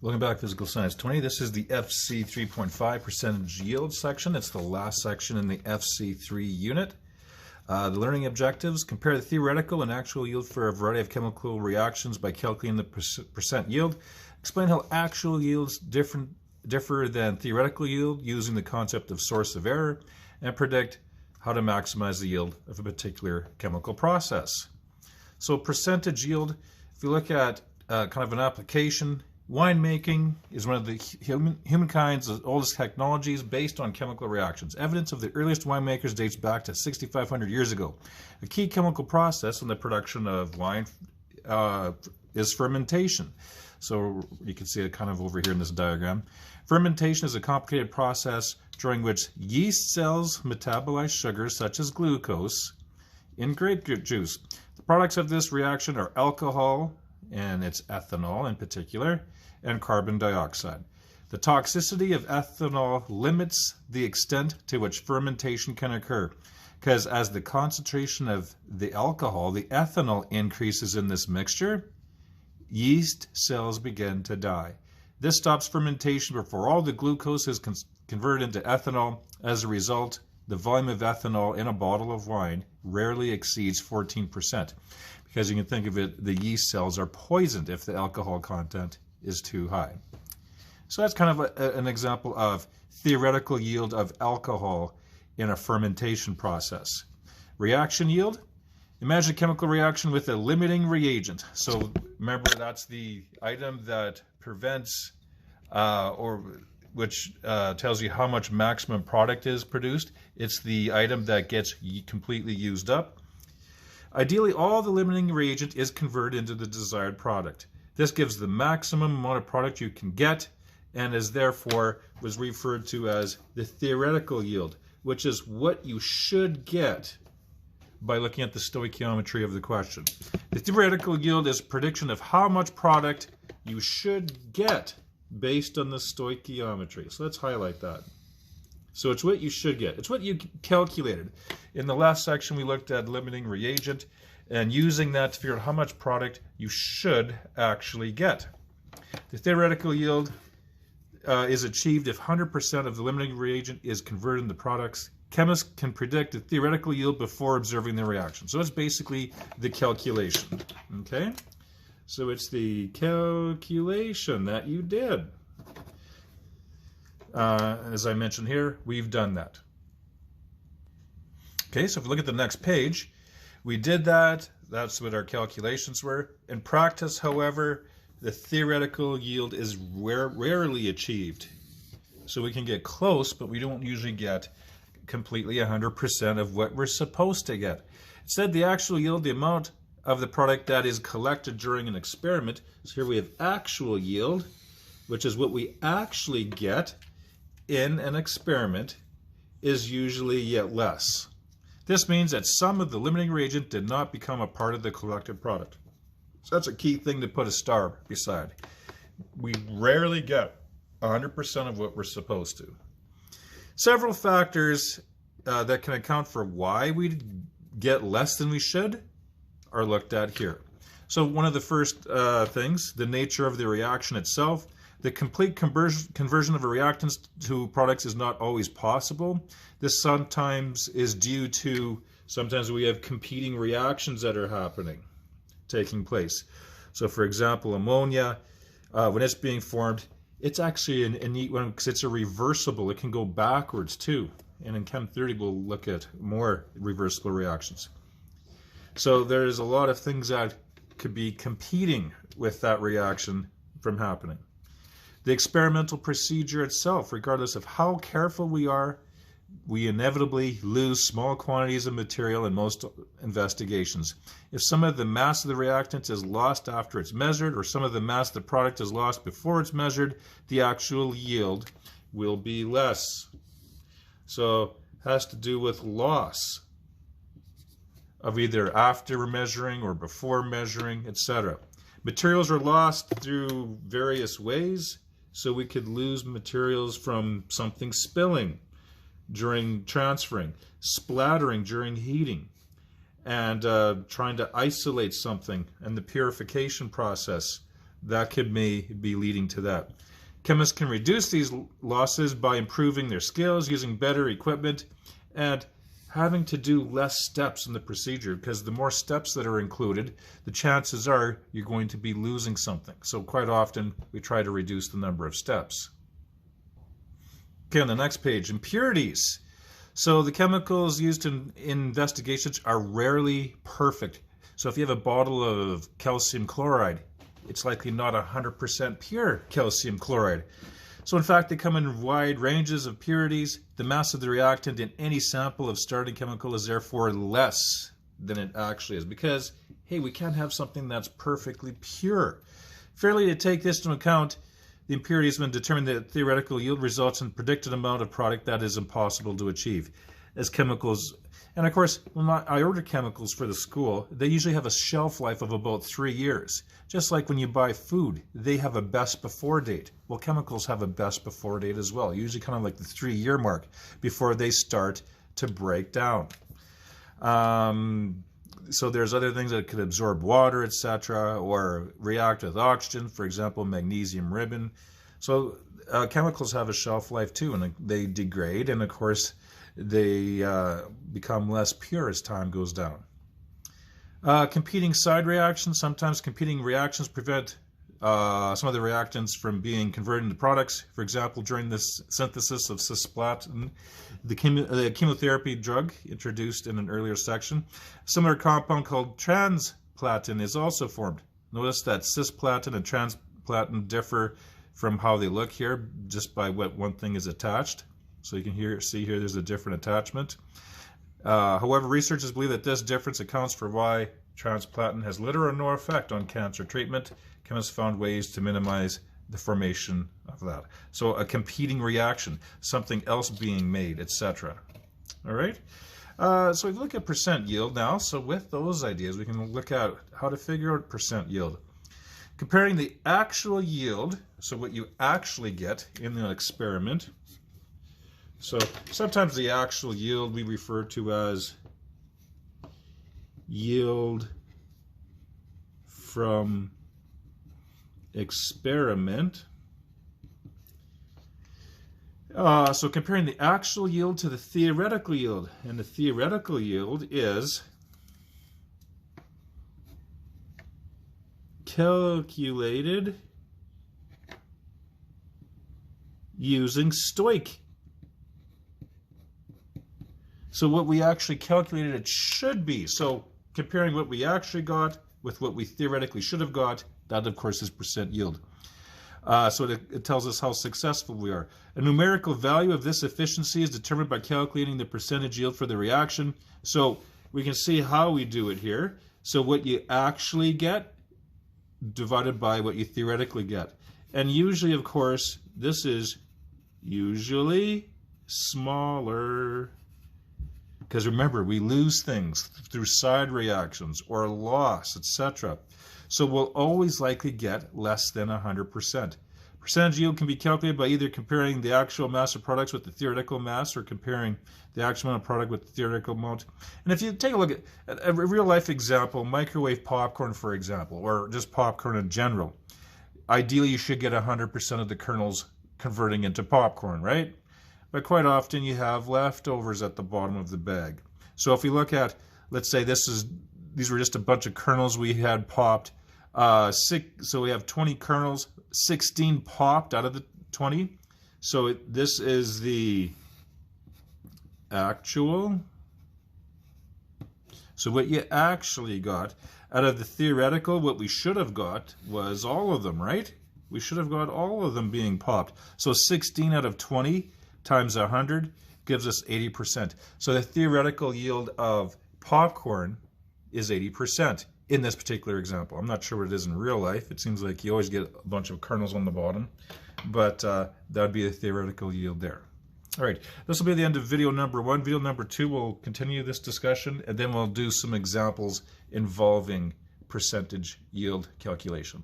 Welcome back to Physical Science 20. This is the FC3.5 percentage yield section. It's the last section in the FC3 unit. The learning objectives: compare the theoretical and actual yield for a variety of chemical reactions by calculating the percent yield. Explain how actual yields differ than theoretical yield using the concept of source of error, and predict how to maximize the yield of a particular chemical process. So percentage yield, if you look at kind of an application, winemaking is one of the humankind's oldest technologies based on chemical reactions. Evidence of the earliest winemakers dates back to 6,500 years ago. A key chemical process in the production of wine is fermentation. So you can see it kind of over here in this diagram. Fermentation is a complicated process during which yeast cells metabolize sugars such as glucose in grape juice. The products of this reaction are alcohol, and it's ethanol in particular, and carbon dioxide. The toxicity of ethanol limits the extent to which fermentation can occur, because as the concentration of the alcohol, the ethanol, increases in this mixture, yeast cells begin to die. This stops fermentation before all the glucose is converted into ethanol. As a result, the volume of ethanol in a bottle of wine rarely exceeds 14%, because you can think of it, the yeast cells are poisoned if the alcohol content is too high. So that's kind of an example of theoretical yield of alcohol in a fermentation process. Reaction yield: imagine a chemical reaction with a limiting reagent. So remember, that's the item that prevents which tells you how much maximum product is produced. It's the item that gets completely used up. Ideally, all the limiting reagent is converted into the desired product. This gives the maximum amount of product you can get, and is therefore was referred to as the theoretical yield, which is what you should get by looking at the stoichiometry of the question. The theoretical yield is a prediction of how much product you should get based on the stoichiometry. So let's highlight that. So it's what you should get. It's what you calculated. In the last section, we looked at limiting reagent and using that to figure out how much product you should actually get. The theoretical yield is achieved if 100% of the limiting reagent is converted into products. Chemists can predict the theoretical yield before observing the reaction. So it's basically the calculation. Okay? So it's the calculation that you did. As I mentioned here, we've done that. Okay, so if we look at the next page, we did that. That's what our calculations were. In practice, however, the theoretical yield is rarely achieved. So we can get close, but we don't usually get completely 100% of what we're supposed to get. Instead, the actual yield, the amount of the product that is collected during an experiment. So here we have actual yield, which is what we actually get in an experiment, is usually yet less. This means that some of the limiting reagent did not become a part of the collected product. So that's a key thing to put a star beside. We rarely get 100% of what we're supposed to. Several factors that can account for why we get less than we should are looked at here. So one of the first things, the nature of the reaction itself. The complete conversion of a reactant to products is not always possible. This sometimes is due to, sometimes we have competing reactions that are taking place. So for example, ammonia, when it's being formed, it's actually a neat one because it's a reversible. It can go backwards too. And in Chem 30, we'll look at more reversible reactions. So there's a lot of things that could be competing with that reaction from happening. The experimental procedure itself, regardless of how careful we are, we inevitably lose small quantities of material in most investigations. If some of the mass of the reactant is lost after it's measured, or some of the mass of the product is lost before it's measured, the actual yield will be less. So it has to do with loss of either after measuring or before measuring, etc. Materials are lost through various ways. So we could lose materials from something spilling during transferring, splattering during heating, and trying to isolate something, and the purification process that could may be leading to that. Chemists can reduce these losses by improving their skills, using better equipment, and having to do less steps in the procedure, because the more steps that are included, the chances are you're going to be losing something. So quite often we try to reduce the number of steps. Okay, on the next page, impurities. So the chemicals used in investigations are rarely perfect. So if you have a bottle of calcium chloride, it's likely not 100% pure calcium chloride. So in fact, they come in wide ranges of purities. The mass of the reactant in any sample of starting chemical is therefore less than it actually is, because, hey, we can't have something that's perfectly pure. Fairly to take this into account, the impurities when determine the theoretical yield results in predicted amount of product that is impossible to achieve. As chemicals, and of course, when I order chemicals for the school, they usually have a shelf life of about 3 years. Just like when you buy food, they have a best before date. Well, chemicals have a best before date as well, usually kind of like the 3-year mark before they start to break down. So there's other things that could absorb water, etc., or react with oxygen, for example, magnesium ribbon. So chemicals have a shelf life too, and they degrade, and of course they become less pure as time goes down. Competing side reactions. Sometimes competing reactions prevent some of the reactants from being converted into products. For example, during this synthesis of cisplatin, the chemotherapy drug introduced in an earlier section, a similar compound called transplatin is also formed. Notice that cisplatin and transplatin differ from how they look here just by what one thing is attached. So you can see here there's a different attachment. However, researchers believe that this difference accounts for why transplatin has little or no effect on cancer treatment. Chemists found ways to minimize the formation of that. So a competing reaction, something else being made, etc. All right. So we look at percent yield now. So with those ideas, we can look at how to figure out percent yield. Comparing the actual yield, so what you actually get in an experiment. So sometimes the actual yield we refer to as yield from experiment. So comparing the actual yield to the theoretical yield, and the theoretical yield is calculated using stoich. So what we actually calculated it should be. So comparing what we actually got with what we theoretically should have got, that of course is percent yield. So it tells us how successful we are. A numerical value of this efficiency is determined by calculating the percentage yield for the reaction. So we can see how we do it here. So what you actually get divided by what you theoretically get. And usually, of course, this is usually smaller. Because remember, we lose things through side reactions or loss, etc. So we'll always likely get less than 100%. Percentage yield can be calculated by either comparing the actual mass of products with the theoretical mass or comparing the actual amount of product with the theoretical amount. And if you take a look at a real-life example, microwave popcorn, for example, or just popcorn in general, ideally you should get 100% of the kernels converting into popcorn, right? But quite often you have leftovers at the bottom of the bag. So if we look at, let's say these were just a bunch of kernels we had popped. So we have 20 kernels, 16 popped out of the 20. So this is the actual. So what you actually got out of the theoretical, what we should have got was all of them, right? We should have got all of them being popped. So 16 out of 20 times 100 gives us 80%. So the theoretical yield of popcorn is 80% in this particular example. I'm not sure what it is in real life. It seems like you always get a bunch of kernels on the bottom, but that would be the theoretical yield there. All right, this will be the end of video number 1. Video number 2 will continue this discussion, and then we'll do some examples involving percentage yield calculation.